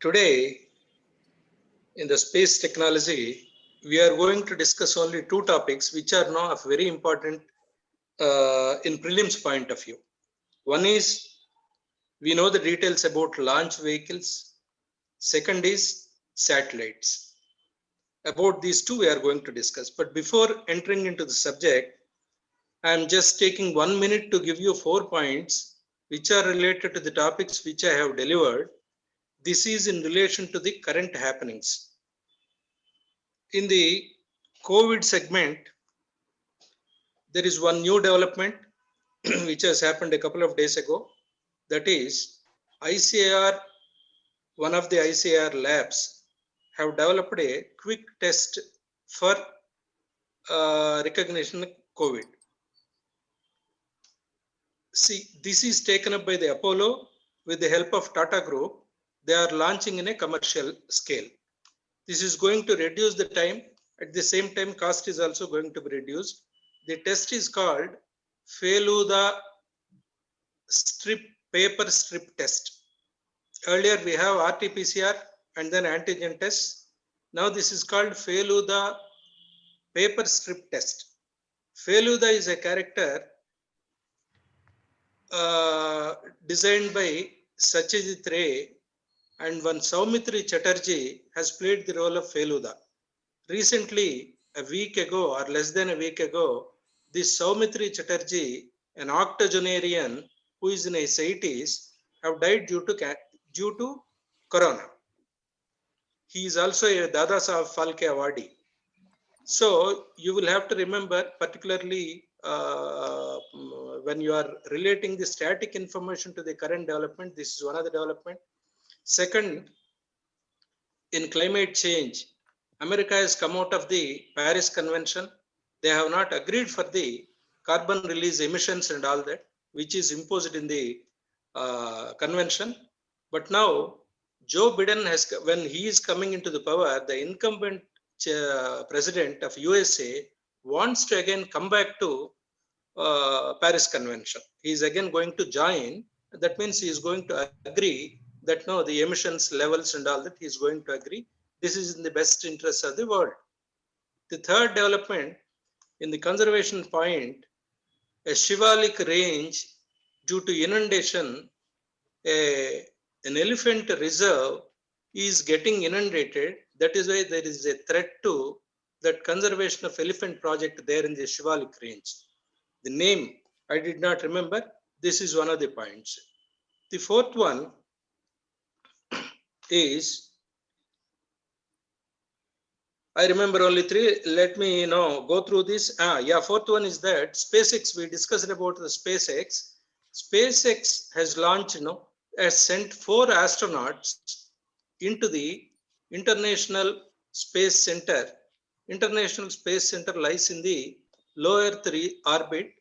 Today, in the space technology, we are going to discuss only two topics which are now of very important in prelims point of view. One is we know the details about launch vehicles. Second is satellites. About these two we are going to discuss. But before entering into the subject, I am just taking 1 minute to give you 4 points which are related to the topics which I have delivered. This is in relation to the current happenings. In the COVID segment, there is one new development which has happened a couple of days ago. That is, ICAR, one of the ICAR labs have developed a quick test for recognition of COVID. See, this is taken up by the Apollo with the help of Tata Group. They are launching in a commercial scale. This is going to reduce the time. At the same time, cost is also going to be reduced. The test is called Feluda paper strip test. Earlier we have RT-PCR and then antigen test. Now this is called Feluda paper strip test. Feluda is a character designed by Satyajit Ray, and one Saumitri Chatterjee has played the role of Feluda. Recently, a week ago or less than a week ago, this Saumitri Chatterjee, an octogenarian who is in his 80s, have died due to corona. He is also a Dada Saheb Phalke awardee. So you will have to remember, particularly when you are relating the static information to the current development, this is one of the development. Second, in climate change, America has come out of the Paris Convention. They have not agreed for the carbon release emissions and all that, which is imposed in the convention. But now, Joe Biden has, when he is coming into the power, the incumbent president of USA wants to again come back to Paris Convention. He is again going to join. That means he is going to agree that no, the emissions levels and all that he is going to agree. This is in the best interest of the world. The third development in the conservation point, a Shivalik range due to inundation, an elephant reserve is getting inundated. That is why there is a threat to that conservation of elephant project there in the Shivalik range. The name I did not remember. This is one of the points. The fourth one is, I remember only three. Let me go through this. Fourth one is that SpaceX. We discussed about the SpaceX. SpaceX has launched, has sent 4 astronauts into the International Space Center. International Space Center lies in the low Earth orbit.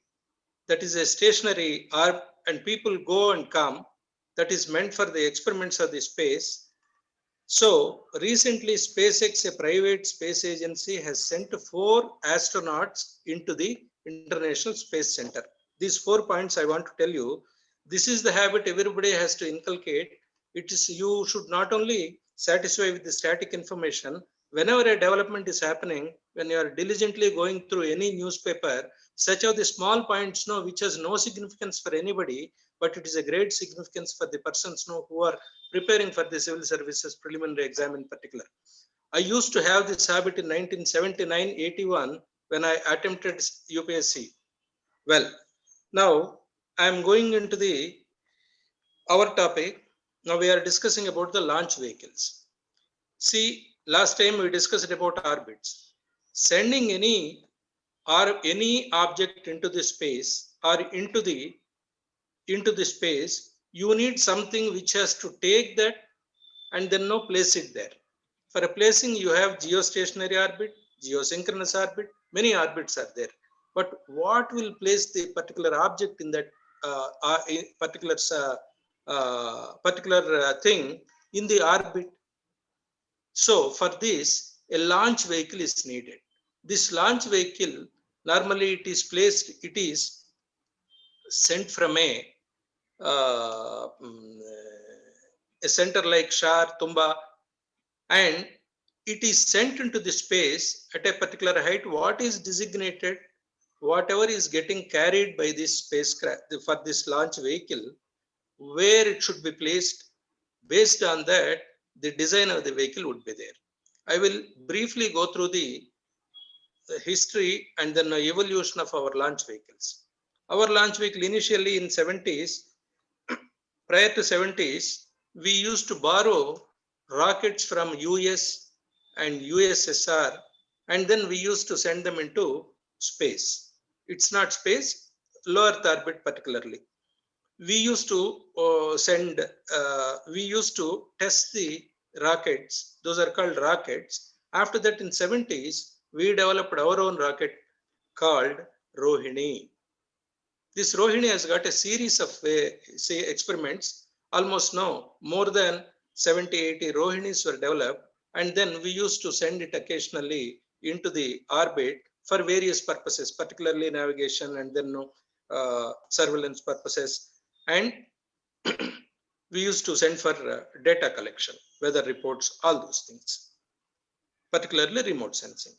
That is a stationary orb, and people go and come. That is meant for the experiments of the space. So recently, SpaceX, a private space agency, has sent 4 astronauts into the International Space Center. These 4 points I want to tell you. This is the habit everybody has to inculcate. It is, you should not only satisfy with the static information. Whenever a development is happening, when you are diligently going through any newspaper, such are the small points which has no significance for anybody, but it is a great significance for the persons who are preparing for the civil services preliminary exam in particular. I used to have this habit in 1979-81 when I attempted UPSC. Well, now I am going into our topic. Now we are discussing about the launch vehicles. See, last time we discussed about orbits. Sending any object into the space or into the space, you need something which has to take that and then place it there. For placing, you have geostationary orbit, geosynchronous orbit, many orbits are there. But what will place the particular object in that particular thing in the orbit? So for this, a launch vehicle is needed. This launch vehicle, normally it is sent from a a center like Shar, Tumba, and it is sent into the space at a particular height. What is designated, whatever is getting carried by this spacecraft for this launch vehicle, where it should be placed. Based on that, the design of the vehicle would be there. I will briefly go through the history and then evolution of our launch vehicles. Our launch vehicle initially in 70s, prior to 70s, we used to borrow rockets from US and USSR, and then we used to send them into space. It's not space, low Earth orbit particularly. We used to we used to test the rockets. Those are called rockets. After that, in 70s, we developed our own rocket called Rohini. This Rohini has got a series of say experiments. Almost now, more than 70, 80 Rohinis were developed, and then we used to send it occasionally into the orbit for various purposes, particularly navigation and then surveillance purposes. And we used to send for data collection, weather reports, all those things, particularly remote sensing.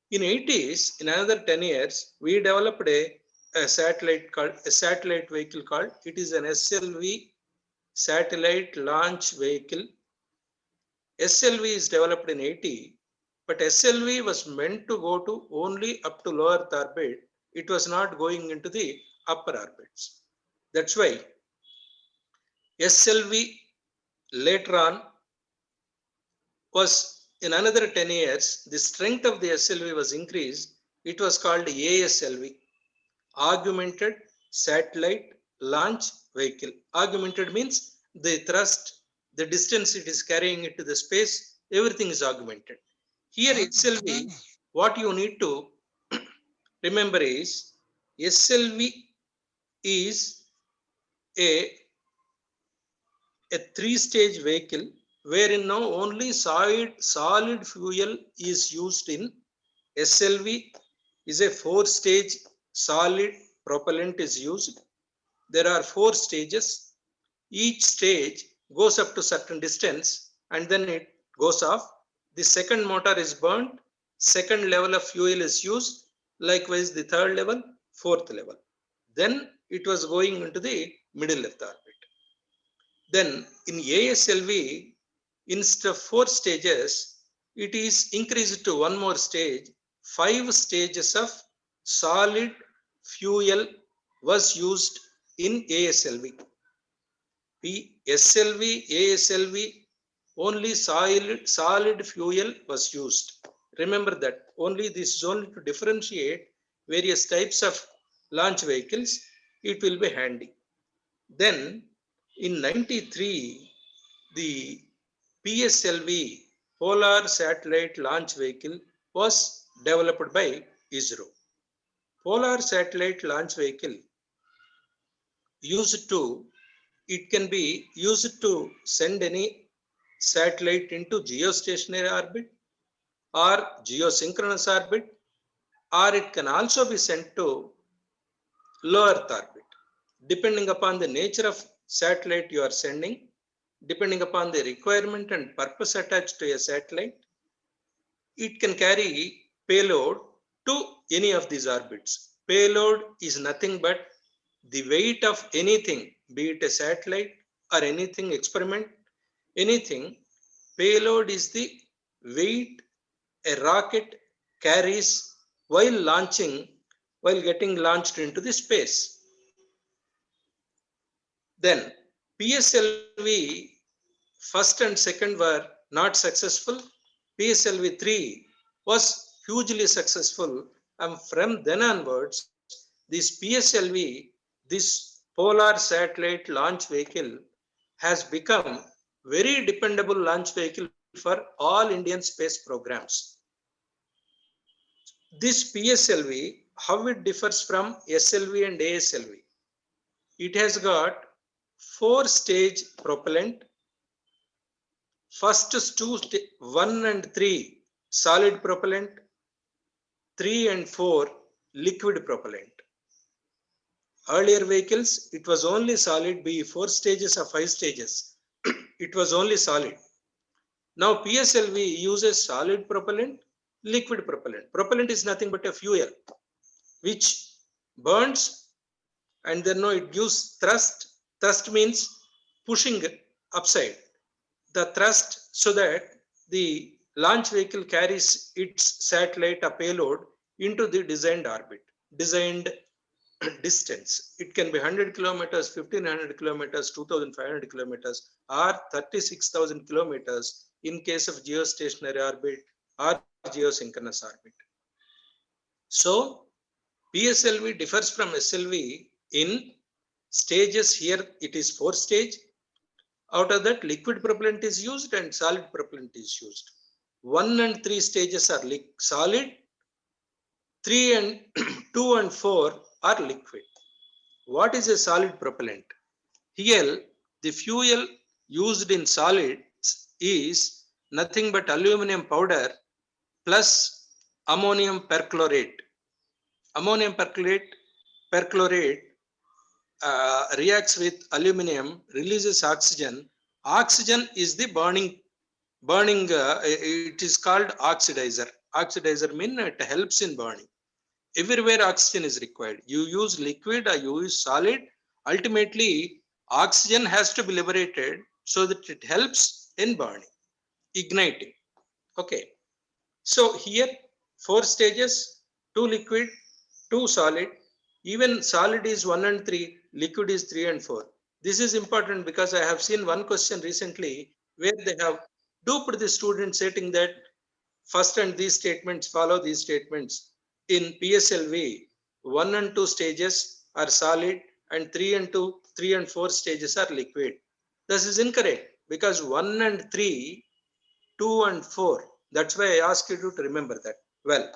In 80s, in another 10 years, we developed a satellite vehicle called, it is an SLV, satellite launch vehicle. SLV is developed in 80, but SLV was meant to go to only up to low Earth orbit. It was not going into the upper orbits. That's why SLV later on was, in another 10 years, the strength of the SLV was increased. It was called ASLV, Augmented Satellite Launch Vehicle. Augmented means the thrust, the distance it is carrying it to the space, everything is augmented. Here SLV, what you need to remember is, SLV is a three-stage vehicle wherein now only solid fuel is used in SLV. Is a four-stage solid propellant is used. There are four stages. Each stage goes up to certain distance and then it goes off. The second motor is burnt. Second level of fuel is used. Likewise, the third level, fourth level. Then it was going into the middle of the orbit. Then in ASLV, instead of four stages, it is increased to one more stage. 5 stages of solid fuel was used in ASLV. SLV, ASLV, only solid fuel was used. Remember that. Only this is only to differentiate various types of launch vehicles. It will be handy. Then in 93, the PSLV, Polar Satellite Launch Vehicle, was developed by ISRO. Polar Satellite Launch Vehicle it can be used to send any satellite into geostationary orbit or geosynchronous orbit, or it can also be sent to low Earth orbit. Depending upon the nature of satellite you are sending, depending upon the requirement and purpose attached to a satellite, it can carry payload to any of these orbits. Payload is nothing but the weight of anything, be it a satellite or anything, experiment, anything. Payload is the weight a rocket carries while getting launched into the space. Then PSLV first and second were not successful. PSLV 3 was hugely successful, and from then onwards, this PSLV, this Polar Satellite Launch Vehicle, has become very dependable launch vehicle for all Indian space programs. This PSLV, how it differs from SLV and ASLV? It has got 4-stage propellant. First 1 and 3 solid propellant, 3 and 4 liquid propellant. Earlier vehicles, it was only solid, be 4 stages or 5 stages. it was only solid. Now PSLV uses solid propellant, liquid propellant. Propellant is nothing but a fuel which burns, and then no, it gives thrust. Thrust means pushing upside the thrust, so that the launch vehicle carries its satellite, a payload, into the designed orbit, designed distance. It can be 100 kilometers, 1500 kilometers, 2500 kilometers, or 36,000 kilometers in case of geostationary orbit or geosynchronous orbit. So PSLV differs from SLV in stages. Here it is 4 stage. Out of that, liquid propellant is used and solid propellant is used. 1 and 3 stages are solid, 3 and 2 and 4 are liquid. What is a solid propellant? Here, the fuel used in solids is nothing but aluminum powder plus ammonium perchlorate. Ammonium perchlorate reacts with aluminum, releases oxygen. Oxygen is the burning. It is called oxidizer. Oxidizer means it helps in burning. Everywhere oxygen is required. You use liquid or you use solid. Ultimately, oxygen has to be liberated so that it helps in burning, igniting. Okay. So here 4 stages, 2 liquid, 2 solid. Even solid is 1 and 3, liquid is 3 and 4. This is important because I have seen one question recently where they have duped the student stating that first and these statements follow these statements. In PSLV, 1 and 2 stages are solid and 3 and 4 stages are liquid. This is incorrect because 1 and 3, 2 and 4. That's why I ask you to remember that. Well,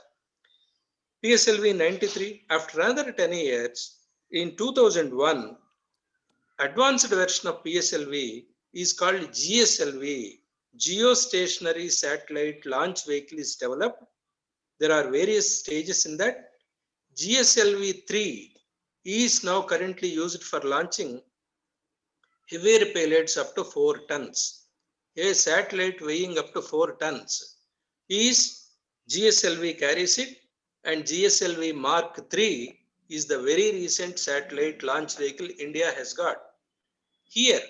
PSLV 93, after another 10 years, in 2001, advanced version of PSLV is called GSLV. Geostationary Satellite Launch Vehicle is developed. There are various stages in that. GSLV 3 is now currently used for launching heavier payloads up to 4 tons. A satellite weighing up to 4 tons is GSLV carries it, and GSLV Mark III is the very recent satellite launch vehicle India has got. Here,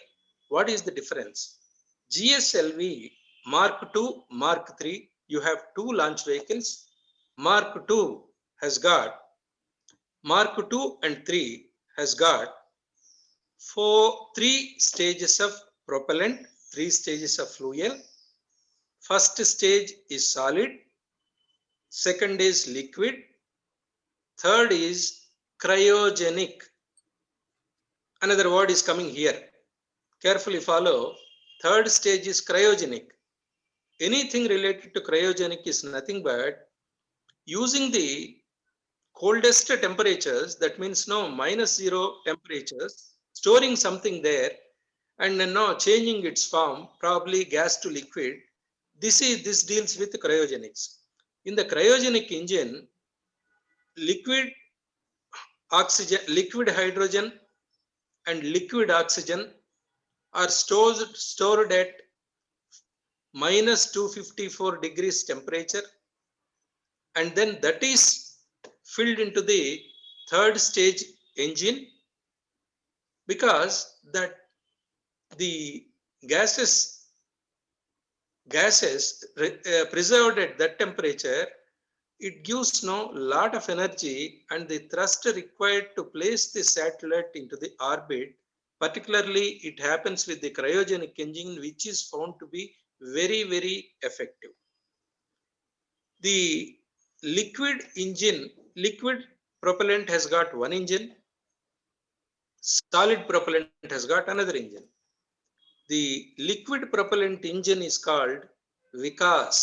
what is the difference? GSLV Mark II, Mark III, you have 2 launch vehicles. Mark II has got, Mark II and 3 has got 3 stages of propellant, 3 stages of fuel. First stage is solid, second is liquid, third is cryogenic. Another word is coming here. Carefully follow. Third stage is cryogenic. Anything related to cryogenic is nothing but using the coldest temperatures, that means no -0 temperatures, storing something there and then now changing its form, probably gas to liquid. This deals with cryogenics. In the cryogenic engine, liquid oxygen, liquid hydrogen and liquid oxygen are stored at -254 degrees temperature, and then that is filled into the third stage engine, because that the gases preserved at that temperature, it gives no lot of energy, and the thrust required to place the satellite into the orbit, particularly it happens with the cryogenic engine, which is found to be very, very effective. The liquid propellant has got one engine, solid propellant has got another engine. The liquid propellant engine is called Vikas.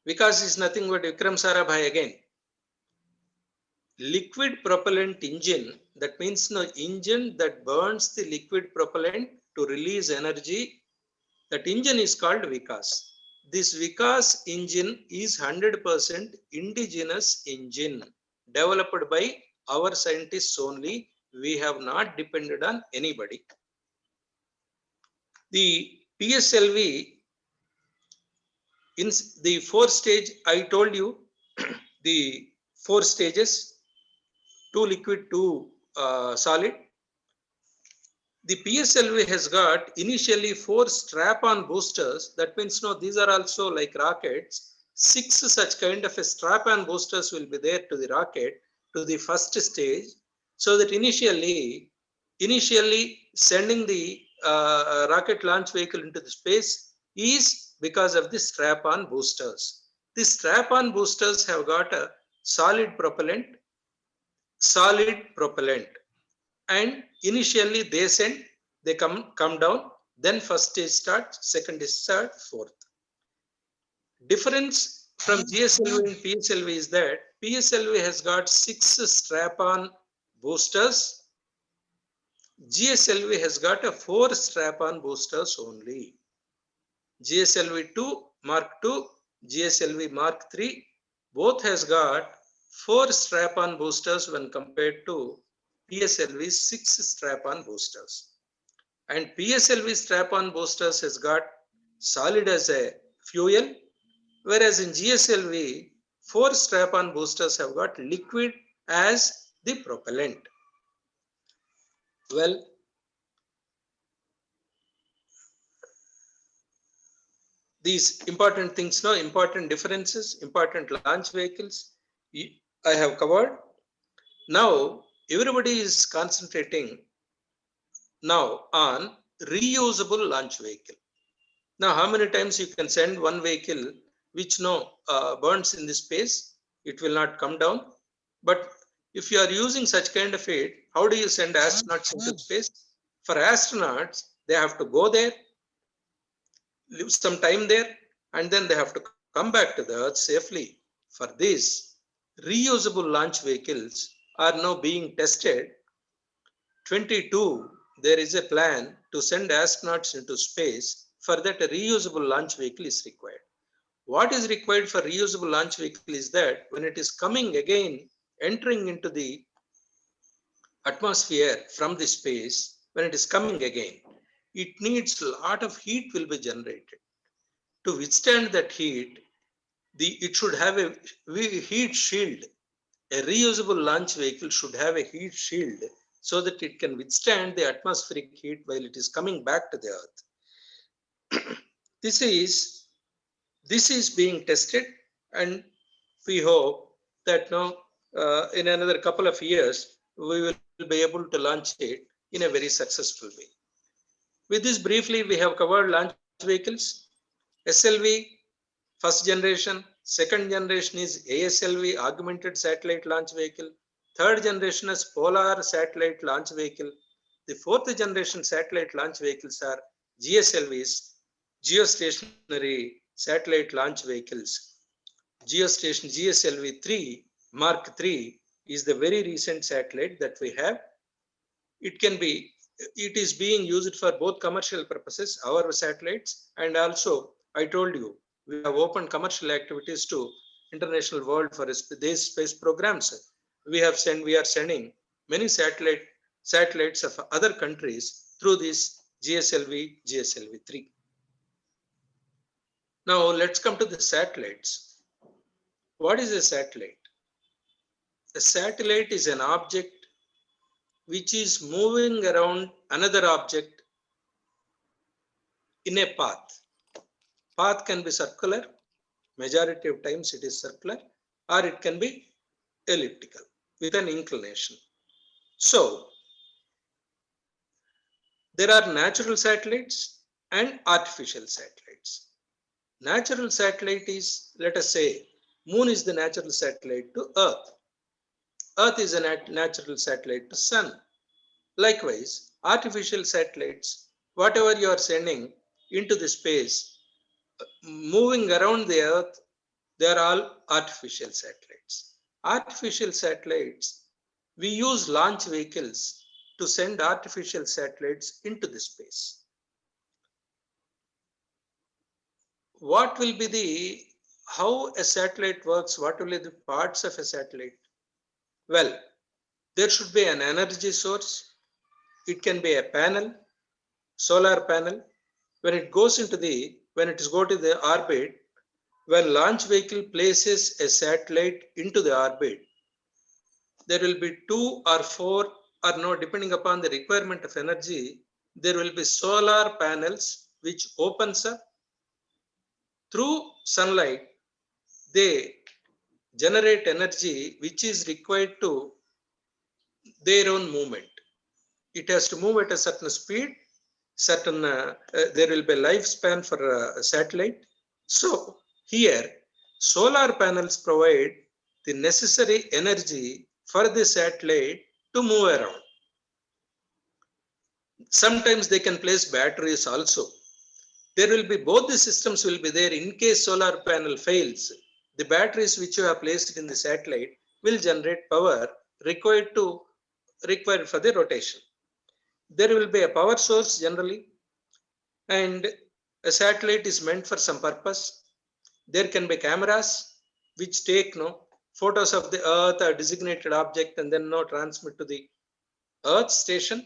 Vikas is nothing but Vikram Sarabhai again. Liquid propellant engine, that means no engine that burns the liquid propellant to release energy, that engine is called Vikas. This Vikas engine is 100% indigenous engine, developed by our scientists only. We have not depended on anybody. The PSLV in the 4-stage, I told you the 4 stages, 2 liquid, 2 solid. The PSLV has got initially 4 strap-on boosters. That means no, these are also like rockets. 6 such kind of a strap-on boosters will be there to the rocket to the first stage, so that initially sending the rocket launch vehicle into the space is because of the strap-on boosters. The strap-on boosters have got a solid propellant, and initially they send, they come down, then first stage starts, second is start, fourth. Difference from GSLV and PSLV is that PSLV has got 6 strap-on boosters. GSLV has got a 4 strap-on boosters only. GSLV 2 Mark 2, GSLV Mark 3, both has got 4 strap-on boosters when compared to PSLV's 6 strap-on boosters. And PSLV strap-on boosters has got solid as a fuel, whereas in GSLV, 4 strap-on boosters have got liquid as the propellant. Well, these important things, no, important differences, important launch vehicles, I have covered. Now, everybody is concentrating now on reusable launch vehicle. Now, how many times you can send one vehicle which burns in the space? It will not come down. But if you are using such kind of it, how do you send astronauts into space? For astronauts, they have to go there, live some time there, and then they have to come back to the Earth safely. For this, reusable launch vehicles are now being tested. 22, there is a plan to send astronauts into space. For that, a reusable launch vehicle is required. What is required for reusable launch vehicle is that when it is coming again, entering into the atmosphere from the space, when it is coming again, it needs a lot of heat will be generated. To withstand that heat, it should have a heat shield. A reusable launch vehicle should have a heat shield so that it can withstand the atmospheric heat while it is coming back to the Earth. This is being tested, and we hope that now in another couple of years we will be able to launch it in a very successful way. With this briefly, we have covered launch vehicles. SLV, first generation. Second generation is ASLV, Augmented Satellite Launch Vehicle. Third generation is Polar Satellite Launch Vehicle. The fourth generation satellite launch vehicles are GSLVs, Geostationary Satellite Launch Vehicles. Geostation GSLV 3 Mark 3 is the very recent satellite that we have. It is being used for both commercial purposes, our satellites, and also I told you we have opened commercial activities to international world for these space programs. We are sending many satellites of other countries through this GSLV 3. Now let's come to the satellites. What is a satellite? A satellite is an object which is moving around another object in a path. Path can be circular, majority of times it is circular, or it can be elliptical with an inclination. So, there are natural satellites and artificial satellites. Natural satellite is, let us say, Moon is the natural satellite to Earth. Earth is a natural satellite to Sun. Likewise, artificial satellites, whatever you are sending into the space, moving around the Earth, they are all artificial satellites. Artificial satellites, we use launch vehicles to send artificial satellites into the space. What will be how a satellite works? What will be the parts of a satellite? Well, there should be an energy source. It can be a panel, solar panel, when it goes into the, when it is go to the orbit, when launch vehicle places a satellite into the orbit, there will be 2 or 4 or no, depending upon the requirement of energy, there will be solar panels which opens up through sunlight. They generate energy which is required to their own movement. It has to move at a certain speed, certain there will be a lifespan for a satellite. So here solar panels provide the necessary energy for the satellite to move around. Sometimes they can place batteries also. There will be, both the systems will be there in case solar panel fails. The batteries which you have placed in the satellite will generate power required for the rotation. There will be a power source generally, and a satellite is meant for some purpose. There can be cameras which take photos of the earth or designated object and then transmit to the earth station,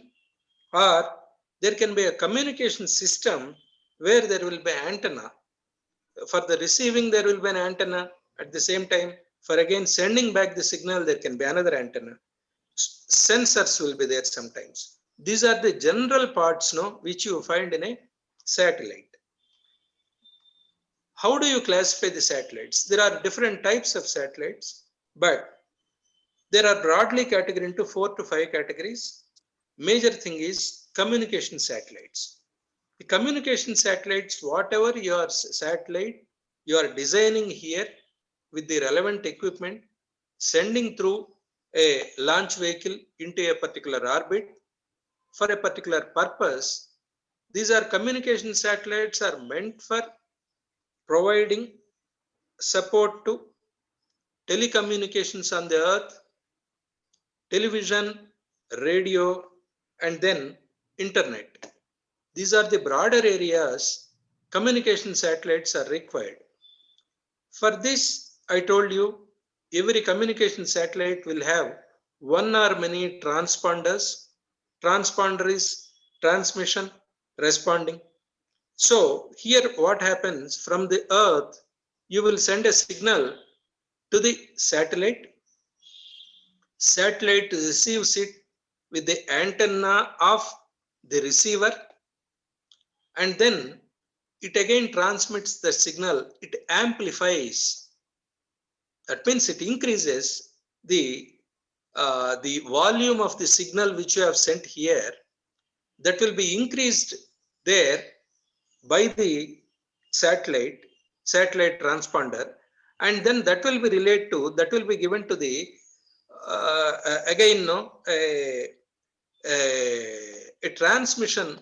or there can be a communication system where there will be antenna. For the receiving there will be an antenna. At the same time, for again sending back the signal, there can be another antenna. Sensors will be there sometimes. These are the general parts which you find in a satellite. How do you classify the satellites? There are different types of satellites, but there are broadly categorized into 4 to 5 categories. Major thing is communication satellites. The communication satellites, whatever your satellite you are designing here with the relevant equipment, sending through a launch vehicle into a particular orbit for a particular purpose. These are communication satellites are meant for providing support to telecommunications on the earth, television, radio, and then internet. These are the broader areas communication satellites are required. For this, I told you, every communication satellite will have one or many transponders. Transponder is transmission, responding. So here what happens, from the earth, you will send a signal to the satellite. Satellite receives it with the antenna of the receiver, and then it again transmits the signal. It amplifies. That means it increases the volume of the signal which you have sent here. That will be increased there by the satellite transponder, and then that will be relayed to, that will be given to the again a transmission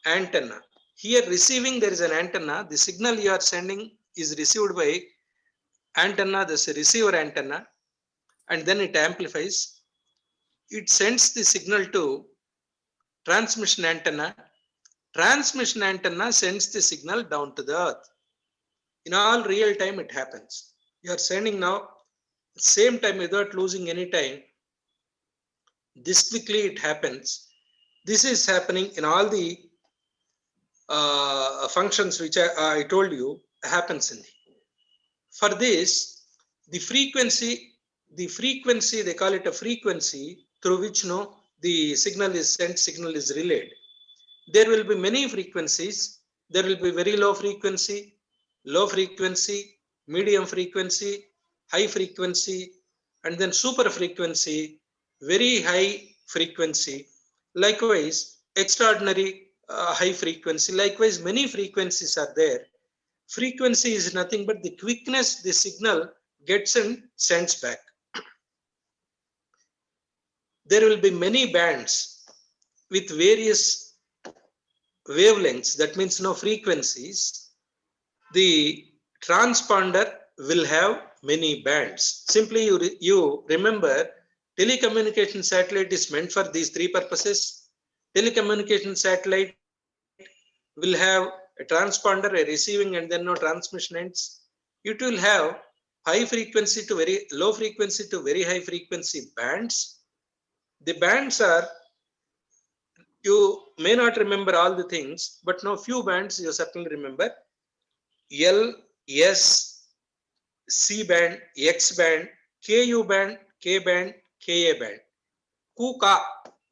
antenna. Here receiving, there is an antenna. The signal you are sending is received by antenna, this receiver antenna, and then it amplifies. It sends the signal to transmission antenna. Transmission antenna sends the signal down to the earth. In all real time it happens. You are sending now, same time, without losing any time. This quickly it happens. This is happening in all the functions which I told you happens in the. For this, the frequency, they call it a frequency through which the signal is sent, signal is relayed. There will be many frequencies. There will be very low frequency, medium frequency, high frequency, and then super frequency, very high frequency. Likewise, extraordinary high frequency. Likewise, many frequencies are there. Frequency is nothing but the quickness the signal gets and sends back. There will be many bands with various wavelengths, that means frequencies. The transponder will have many bands. Simply you remember, telecommunication satellite is meant for these 3 purposes. Telecommunication satellite will have a transponder, a receiving, and then transmission ends. It will have high frequency to very low frequency to very high frequency bands. The bands are You may not remember all the things, but now few bands you certainly remember. L, S, C band, X band, KU band, K band, KA band. Kuka.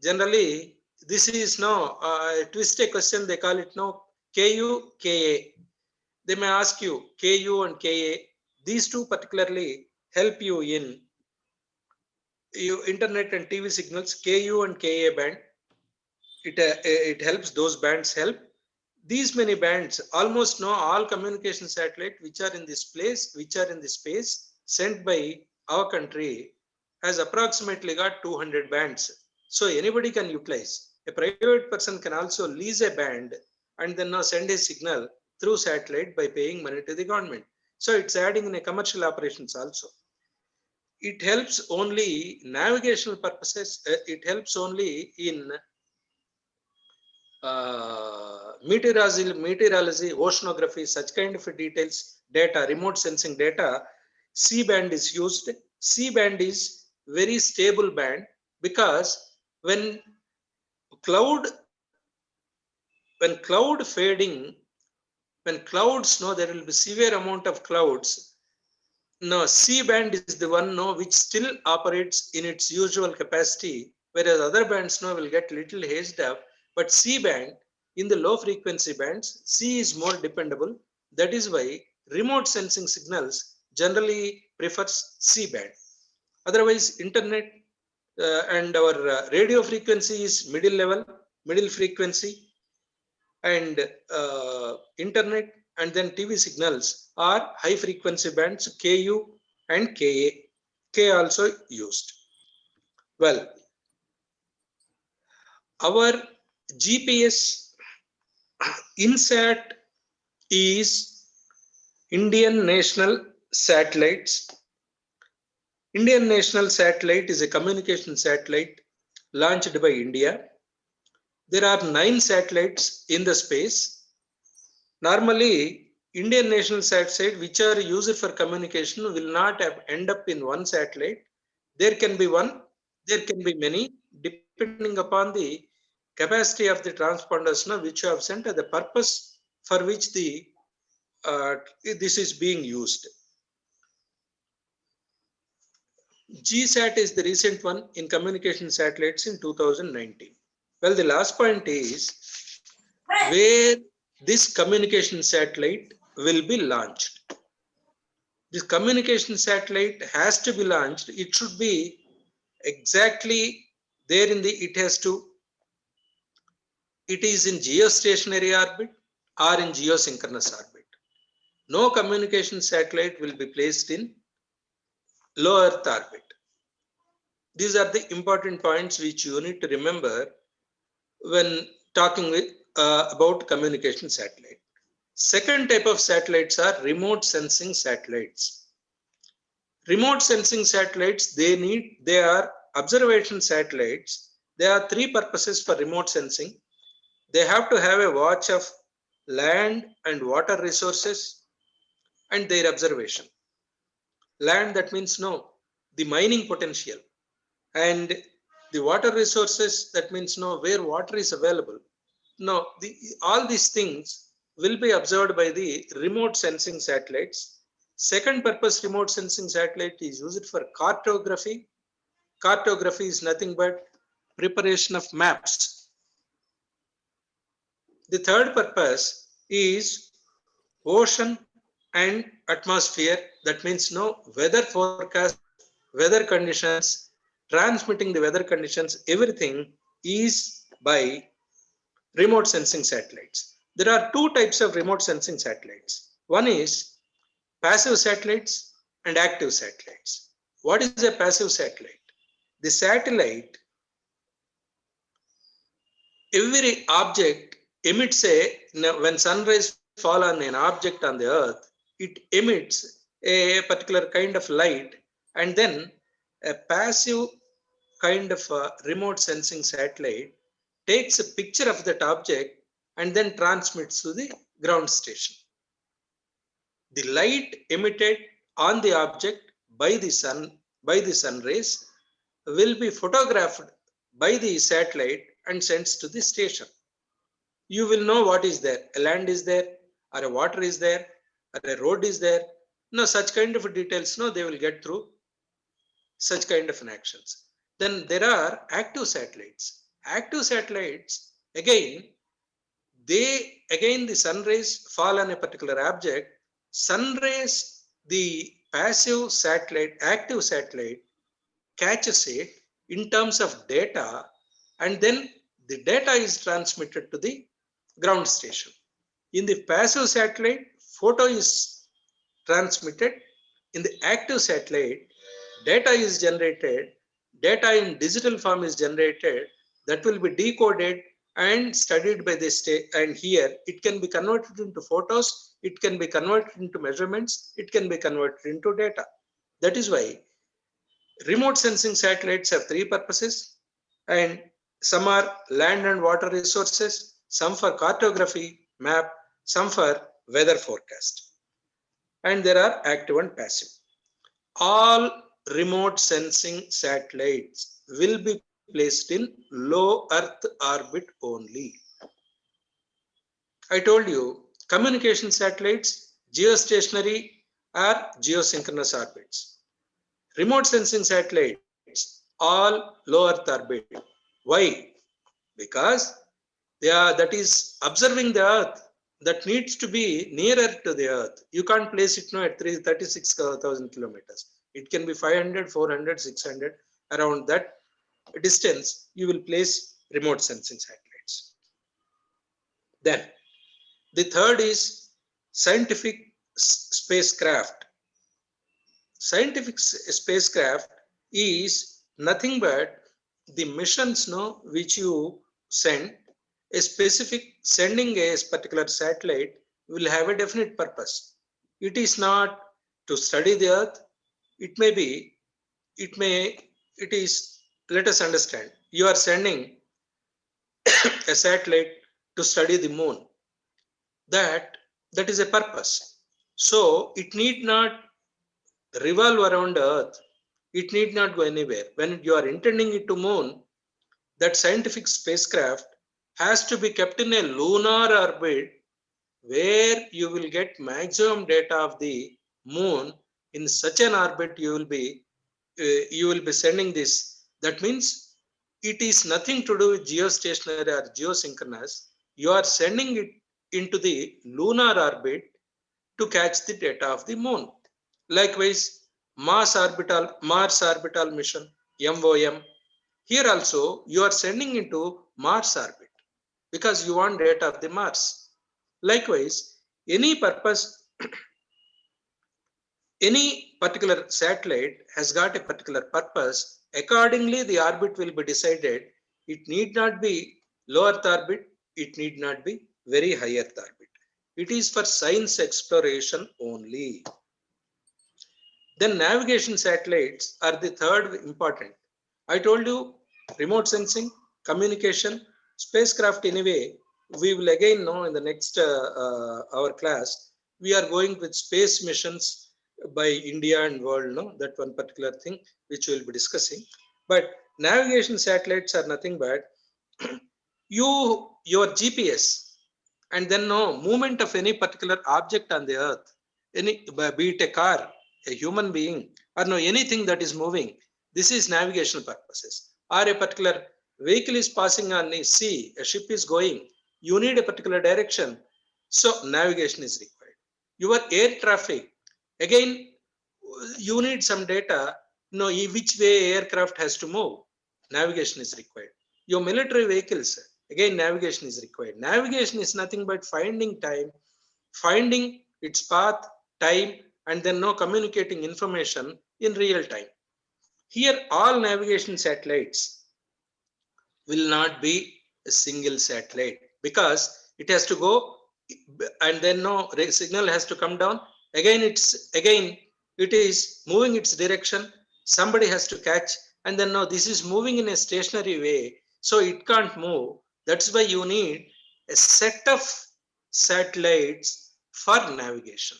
Generally, this is now a twist a question. They call it now KU, KA. They may ask you KU and KA. These two particularly help you in internet and TV signals. KU and KA band. It helps, those bands help. These many bands, almost no all communication satellite which are in this place, which are in the space sent by our country, has approximately got 200 bands. So anybody can utilize. A private person can also lease a band and then now send a signal through satellite by paying money to the government. So it's adding in a commercial operations also. It helps only navigational purposes. It helps only in meteorology, oceanography, such kind of details, data, remote sensing data. C band is used. C band is very stable band because when cloud fading, when clouds know there will be severe amount of clouds. No, C band is the one no which still operates in its usual capacity, whereas other bands now will get little hazed up. But C band, in the low frequency bands, C is more dependable. That is why remote sensing signals generally prefers C band. Otherwise, internet and our radio frequency is middle level, middle frequency, and internet and then TV signals are high frequency bands KU and KA. K also used. Well, our GPS INSAT is Indian National Satellites. Indian National Satellite is a communication satellite launched by India. There are 9 satellites in the space. Normally, Indian national satellite which are used for communication will not end up in one satellite. There can be one, there can be many, depending upon the capacity of the transponders which you have sent and the purpose for which this is being used. GSAT is the recent one in communication satellites in 2019. Well, the last point is where this communication satellite will be launched. This communication satellite has to be launched. It should be exactly there in the, it is in geostationary orbit or in geosynchronous orbit. No communication satellite will be placed in low Earth orbit. These are the important points which you need to remember when talking about communication satellite. Second type of satellites are remote sensing satellites. Remote sensing satellites, they are observation satellites. There are 3 purposes for remote sensing. They have to have a watch of land and water resources and their observation. Land, that means the mining potential, and the water resources, that means where water is available. All these things will be observed by the remote sensing satellites. Second purpose remote sensing satellite is used for cartography. Cartography is nothing but preparation of maps. The third purpose is ocean and atmosphere. That means weather forecast, weather conditions, transmitting the weather conditions, everything is by remote sensing satellites. There are 2 types of remote sensing satellites. One is passive satellites and active satellites. What is a passive satellite? The satellite, every object emits when sunrays fall on an object on the earth, it emits a particular kind of light, and then a passive kind of remote sensing satellite takes a picture of that object and then transmits to the ground station. The light emitted on the object by the sun rays will be photographed by the satellite and sends to the station. You will know what is there. A land is there, or a water is there, or a road is there. No, such kind of details, no, they will get through such kind of an actions. Then there are active satellites. Active satellites, again the sun rays fall on a particular object. Sun rays, the passive satellite, active satellite catches it in terms of data, and then the data is transmitted to the ground station. In the passive satellite, photo is transmitted. In the active satellite, data is generated, data in digital form is generated, that will be decoded and studied by the state, and here it can be converted into photos, it can be converted into measurements, it can be converted into data. That is why remote sensing satellites have three purposes, and some are land and water resources, some for cartography, map, some for weather forecast. And there are active and passive. All remote sensing satellites will be placed in low Earth orbit only. I told you, communication satellites, geostationary or geosynchronous orbits. Remote sensing satellites, all low Earth orbit. Why? Because that is observing the Earth, that needs to be nearer to the Earth. You can't place it now at 36,000 kilometers. It can be 500, 400, 600. Around that distance, you will place remote sensing satellites. Then, the third is scientific spacecraft. Scientific spacecraft is nothing but the missions, no, which you send. A specific sending a particular satellite will have a definite purpose. It is not to study the Earth. It is, let us understand, you are sending a satellite to study the moon. That is a purpose. So it need not revolve around Earth. It need not go anywhere. When you are intending it to moon, that scientific spacecraft has to be kept in a lunar orbit where you will get maximum data of the moon. In such an orbit you will be sending this. That means it is nothing to do with geostationary or geosynchronous. You are sending it into the lunar orbit to catch the data of the moon. Likewise, Mars orbital mission, MOM. Here also you are sending into Mars orbit because you want data of the Mars. Likewise, any particular satellite has got a particular purpose. Accordingly, the orbit will be decided. It need not be low Earth orbit. It need not be very high Earth orbit. It is for science exploration only. Then navigation satellites are the third important. I told you remote sensing, communication, spacecraft. Anyway, we will again know in the next our class. We are going with space missions by India and world. No, that one particular thing which we will be discussing. But navigation satellites are nothing but your GPS, and then no movement of any particular object on the Earth, be it a car, a human being, or no anything that is moving. This is navigational purposes. Or a particular vehicle is passing on the sea, a ship is going, you need a particular direction, so navigation is required. Your air traffic, again you need some data, which way aircraft has to move, navigation is required. Your military vehicles, again navigation is required. Navigation is nothing but finding its path, time, and then communicating information in real time. Here all navigation satellites will not be a single satellite because it has to go, and then signal has to come down. Again it is moving its direction. Somebody has to catch, and then this is moving in a stationary way, so it can't move. That's why you need a set of satellites for navigation.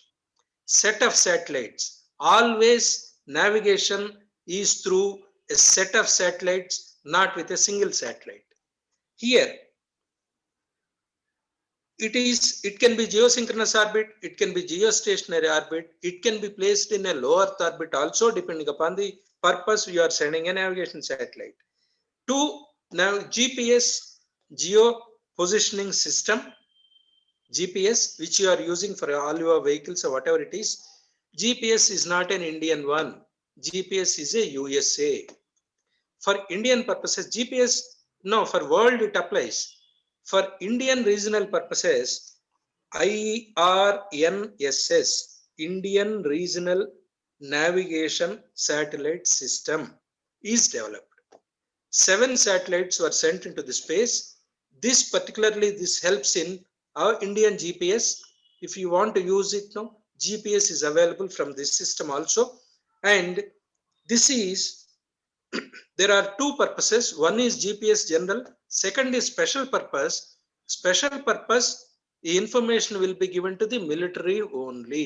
Set of satellites. Always navigation is through a set of satellites, not with a single satellite. Here, it can be geosynchronous orbit, it can be geostationary orbit, it can be placed in a low Earth orbit also, depending upon the purpose you are sending a navigation satellite. Now GPS, geo positioning system, GPS, which you are using for all your vehicles or whatever it is. GPS is not an Indian one. GPS is a USA. For Indian purposes, GPS, no, for world it applies. For Indian regional purposes, IRNSS, Indian Regional Navigation Satellite System, is developed. 7 satellites were sent into the space. This helps in our Indian GPS. If you want to use it now, GPS is available from this system also. And this is, there are 2 purposes. One is GPS general, second is special purpose. Special purpose, the information will be given to the military only.